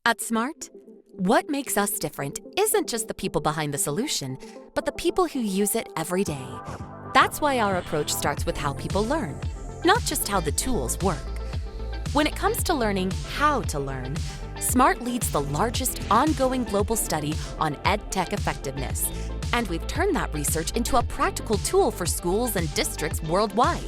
At Smart, what makes us different isn't just the people behind the solution, but the people who use it every day. That's why our approach starts with how people learn, not just how the tools work. When it comes to learning how to learn, Smart leads the largest ongoing global study on EdTech effectiveness, and we've turned that research into a practical tool for schools and districts worldwide.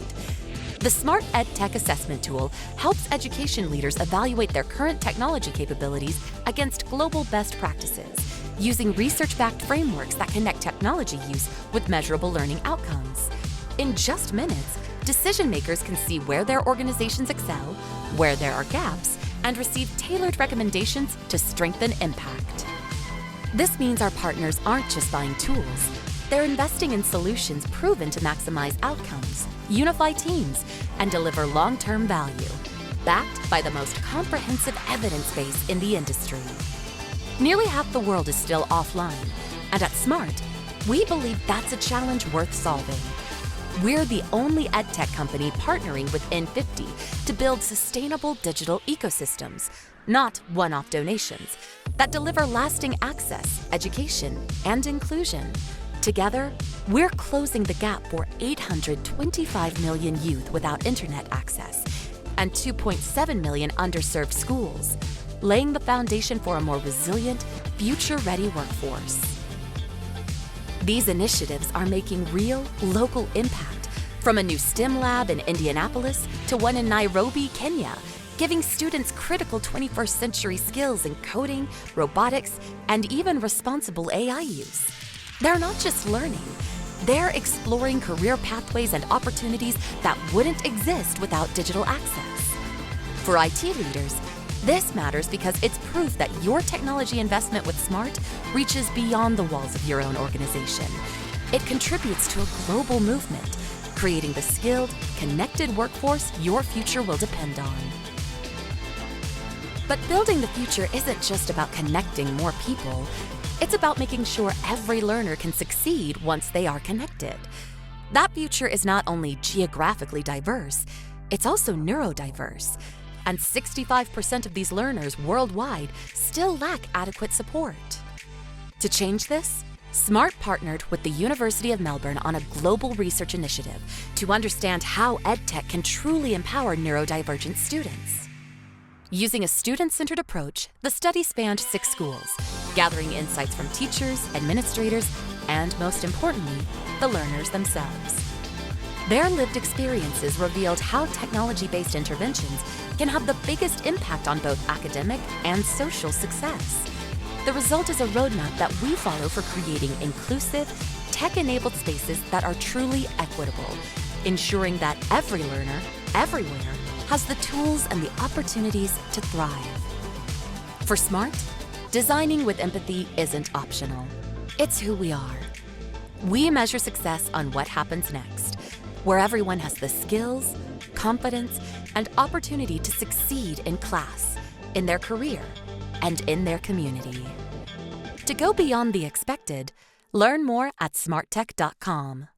The Smart EdTech Assessment Tool helps education leaders evaluate their current technology capabilities against global best practices, using research-backed frameworks that connect technology use with measurable learning outcomes. In just minutes, decision makers can see where their organizations excel, where there are gaps, and receive tailored recommendations to strengthen impact. This means our partners aren't just buying tools. They're investing in solutions proven to maximize outcomes, unify teams, and deliver long-term value, backed by the most comprehensive evidence base in the industry. Nearly half the world is still offline, and at Smart, we believe that's a challenge worth solving. We're the only EdTech company partnering with N50 to build sustainable digital ecosystems, not one-off donations, that deliver lasting access, education, and inclusion. Together, we're closing the gap for 825 million youth without internet access and 2.7 million underserved schools, laying the foundation for a more resilient, future-ready workforce. These initiatives are making real, local impact, from a new STEM lab in Indianapolis to one in Nairobi, Kenya, giving students critical 21st century skills in coding, robotics, and even responsible AI use. They're not just learning, they're exploring career pathways and opportunities that wouldn't exist without digital access. For IT leaders, this matters because it's proof that your technology investment with Smart reaches beyond the walls of your own organization. It contributes to a global movement, creating the skilled, connected workforce your future will depend on. But building the future isn't just about connecting more people. It's about making sure every learner can succeed once they are connected. That future is not only geographically diverse, it's also neurodiverse. And 65% of these learners worldwide still lack adequate support. To change this, Smart partnered with the University of Melbourne on a global research initiative to understand how EdTech can truly empower neurodivergent students. Using a student-centered approach, the study spanned 6 schools, gathering insights from teachers, administrators, and most importantly, the learners themselves. Their lived experiences revealed how technology-based interventions can have the biggest impact on both academic and social success. The result is a roadmap that we follow for creating inclusive, tech-enabled spaces that are truly equitable, ensuring that every learner, everywhere, has the tools and the opportunities to thrive. For Smart, designing with empathy isn't optional. It's who we are. We measure success on what happens next, where everyone has the skills, confidence, and opportunity to succeed in class, in their career, and in their community. To go beyond the expected, learn more at smarttech.com.